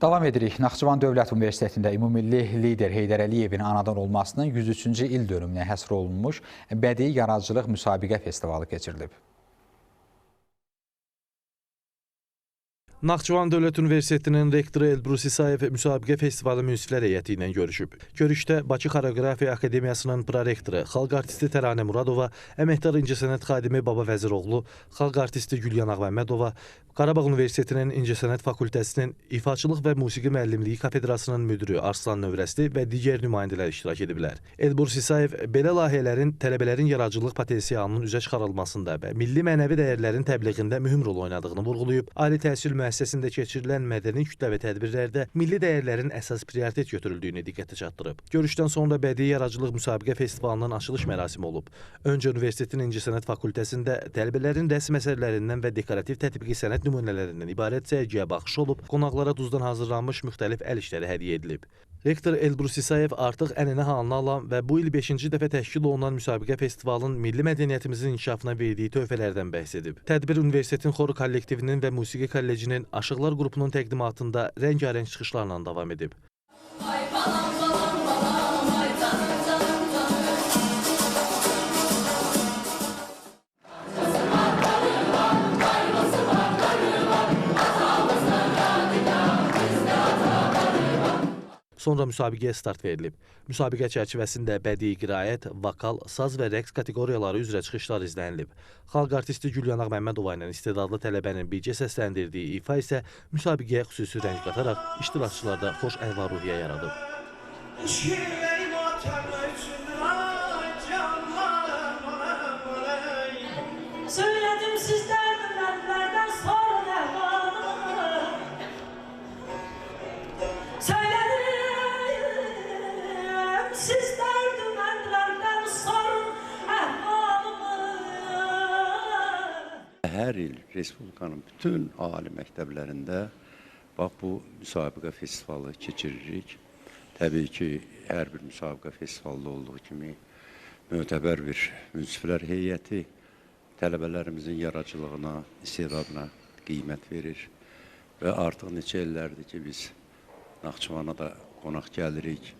Davam edirik. Naxçıvan Dövlət Universitetində ümummilli lider Heydər Əliyevin anadan olmasının 103-cü il dönümünə həsr olunmuş bədii yaradıcılıq müsabiqə festivalı keçirilib. Naxçıvan Dövlət Universitetinin rektoru Elbrus İsayev müsabiqə festivalı münsiflər heyəti ilə görüşüb. Görüşdə Bakı Xoreografiya Akademiyasının prorektoru, xalq artisti Təranə Muradova, əməkdar incəsənət xadimi Baba Vəziroğlu, xalq artisti Gülyan Ağməmmədova, Qarabağ Universitetinin İncəsənət Fakültəsinin İfaçılıq və Musiqi Müəllimliyi Kafedrasının müdürü Arslan Növrəsti və digər nümayəndələr iştirak ediblər. Elbrus İsayev belə layihələrin tələbələrin yaradıcılıq potensialının üzə çıxarılmasında və milli mənəvi dəyərlərin təbliğində mühüm rol oynadığını vurğulayıb, ali təhsil müəssisəsində keçirilən mədəni kütləvi tədbirlərdə milli dəyərlərin əsas prioritet götürüldüyünü diqqətə çatdırıb. Görüşdən sonra bədii yaradıcılıq müsabiqə festivalının açılış mərasimi olub. Öncə Universitetin İncəsənət Fakültəsində tələbələrin rəsm əsərlərindən və dekorativ tətbiqi sənət nümunələrindən ibarət sərgiyə baxış olub, qonaqlara duzdan hazırlanmış müxtəlif əl işləri hədiyyə edilib. Rektor Elbrus İsayev artıq ənənə halını alan və bu il 5-ci dəfə təşkil olunan müsabiqə festivalın milli mədəniyyətimizin inkişafına verdiyi töhfələrdən bəhs edib. Tədbir Universitetin xoru kollektivinin və musiqi kollecinin Aşıqlar qrupunun təqdimatında rəngarəng çıxışlarla davam edib. Sonra müsabiqəyə start verilib. Müsabiqə çərçivəsində bədii qiraət, vokal, saz və rəqs kateqoriyaları üzrə çıxışlar izlənilib. Xalq artisti Gülyan Ağməmmədova ilə istedadlı tələbənin birgə səsləndirdiyi ifa isə müsabiqəyə xüsusi rəng qataraq iştirakçılarda xoş əhval-ruhiyyə yaradıb. Söylədim sizlər dünlərdən sonra sizlər dünlərdən sonra Hər il Respublikanın bütün ali məktəblərində bax bu müsabiqə festivalı keçiririk. Təbii ki, hər bir müsabiqə festivalda olduğu kimi mötəbər bir münsiflər heyəti tələbələrimizin yaradıcılığına, istedadına qiymət verir və artıq neçə illərdir ki, biz Naxçıvana da qonaq gəlirik.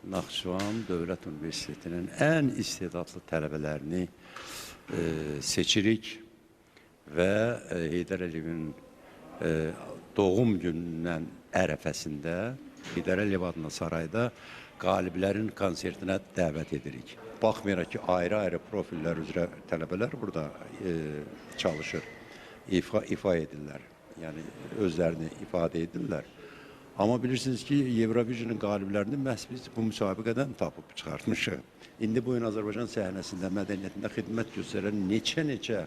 Naxçıvan Dövlət Universitetinin ən istedadlı tələbələrini seçirik və Heydər Əliyevin doğum günündən ərəfəsində Heydər Əliyev adına sarayda qaliblərin konsertinə dəvət edirik. Baxmayaraq ki, ayrı-ayrı profillər üzrə tələbələr burada çalışır, ifa edirlər, yəni özlərini ifadə edirlər. Amma bilirsiniz ki, Eurovision'un qaliblərini məhz biz bu müsabiqədən tapıb çıxartmışıq. İndi bu gün Azərbaycan səhnəsində, mədəniyyətində xidmət göstərən neçə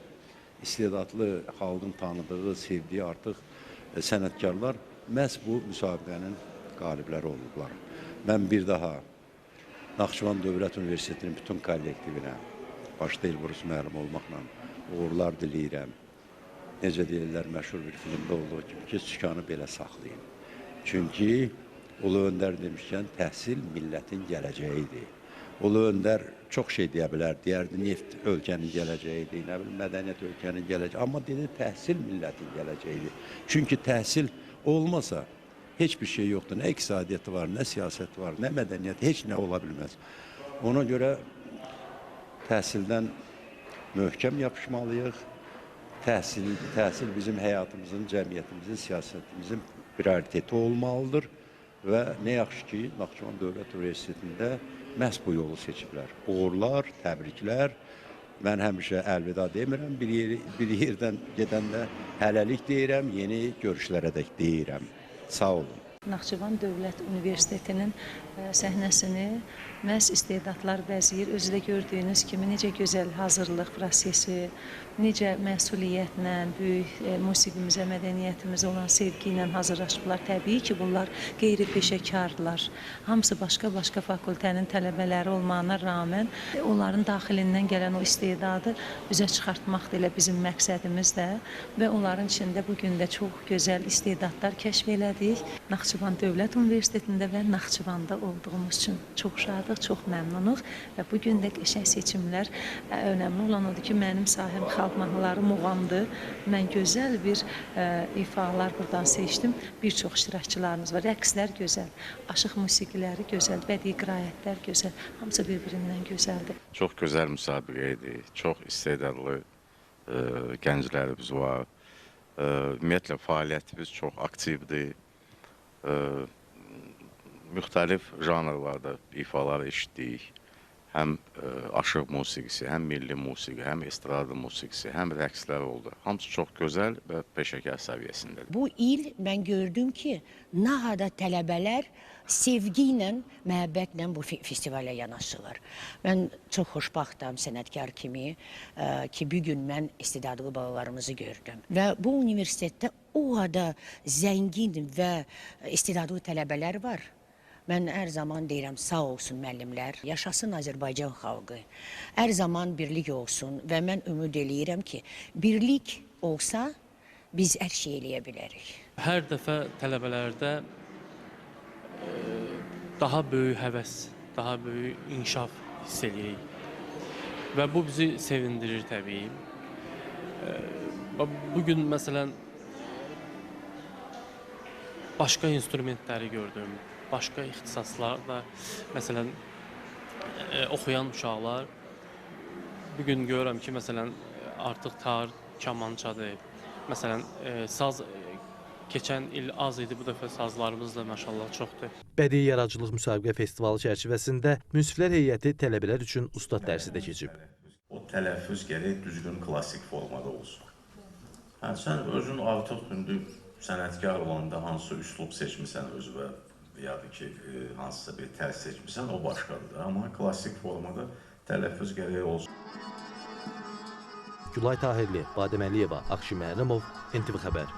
istedadlı xalqın tanıdığı, sevdiyi artıq sənətkarlar məhz bu müsabiqənin qalibləri olublar. Mən bir daha Naxçıvan Dövlət Universitetinin bütün kollektivinə, başda Elbrus müəllim olmaqla uğurlar diləyirəm. Necə deyirlər, məşhur bir filmdə olduğu kimi ki, sükanı belə saxlayın. Çünki Ulu Öndər demişkən təhsil millətin gələcəyidir. Ulu Öndər çox şey deyə bilər, deyərdi neft ölkənin gələcəyidir, nə bilim mədəniyyət ölkənin gələcəyidir. Amma dedi təhsil millətin gələcəyidir. Çünki təhsil olmasa heç bir şey yoxdur. Nə iqtisadiyyatı var, nə siyasəti var, nə mədəniyyəti, heç nə ola bilməz. Ona görə təhsildən möhkəm yapışmalıyıq. Təhsil bizim həyatımızın, cəmiyyətimizin, siyasətimizin prioriteti olmalıdır və nə yaxşı ki, Naxçıvan Dövlət Universitetində məhz bu yolu seçiblər. Uğurlar, təbriklər. Mən həmişə əlvida demirəm, bir yerdən gedəndə hələlik deyirəm, yeni görüşlərə də deyirəm. Sağ olun. Naxçıvan Dövlət Universitetinin səhnəsini məhz istedadlar bəzəyir. Özü də gördüyünüz kimi necə gözəl hazırlıq prosesi, necə məsuliyyətlə, böyük musiqimizə, mədəniyyətimizə olan sevgi ilə hazırlaşıblar. Təbii ki, bunlar qeyri-peşəkardırlar. Hamısı başqa-başqa fakültənin tələbələri olmağına rağmen onların daxilindən gələn o istedadı üzə çıxartmaq da elə bizim məqsədimiz də və onların içində bugün də çox gözəl istedadlar kəşf elədik. Naxçıvan Dövlət Universitetində və Naxçıvanda olduğumuz üçün çox şadıq, çox məmnunuq və bu gün də qəşəng seçimlər. Önəmli olan odur ki, mənim sahəm xalq mahnıları, muğamdır. Mən gözəl bir ifalar buradan seçdim. Bir çox iştirakçılarımız var. Rəqslər gözəl, aşıq musiqiləri gözəl, bədii qiraətlər gözəl. Hamısı bir-birindən gözəldir. Çox gözəl müsabiqə idi. Çox istedadlı gənclərimiz var. Ümumiyyətlə fəaliyyətimiz çox aktivdir. Müxtəlif janrlarda ifalar eşitdik. Həm aşıq musiqisi, həm milli musiqi, həm estrada musiqisi, həm rəqslər oldu. Hamısı çox gözəl və peşəkar səviyyəsindədir. Bu il mən gördüm ki, nahada tələbələr sevgi ilə, məhəbbətlə bu festivalə yanaşırlar. Mən çox xoşbaxtam sənətkar kimi ki, bir gün mən istedadlı balalarımızı gördüm. Və bu universitetdə o qədər zəngin və istedadlı tələbələr var. Mən hər zaman deyirəm, sağ olsun müəllimlər, yaşasın Azərbaycan xalqı, hər zaman birlik olsun və mən ümid eləyirəm ki, birlik olsa, biz hər şey eləyə bilərik. Hər dəfə tələbələrdə daha böyük həvəs, daha böyük inkişaf hiss edirik və bu bizi sevindirir təbii. Bugün məsələn, başqa instrumentləri gördüm. Başqa ixtisaslarda, məsələn, oxuyan uşaqlar, bugün görürəm ki, məsələn, artıq tar, kamançadır. Məsələn, saz keçən il az idi, bu dəfə sazlarımız da maşallah çoxdur. Bədii Yaradıcılıq Müsabiqə Festivalı çərçivəsində münsiflər heyəti tələbələr üçün ustad dərsi də keçib. O tələffüz gərək düzgün klassik formada olsun. Sən özün artıq indi sənətkar olanda hansı üslub seçmirsən özünə, yadır ki, hansısa bir tərs seçmirsən, o başqadır. Amma klassik formada tələffüz gərək olsun. Gülay Tahirli, Badəm Əliyeva, Akşin Məhərrəmov, NTV Xəbər.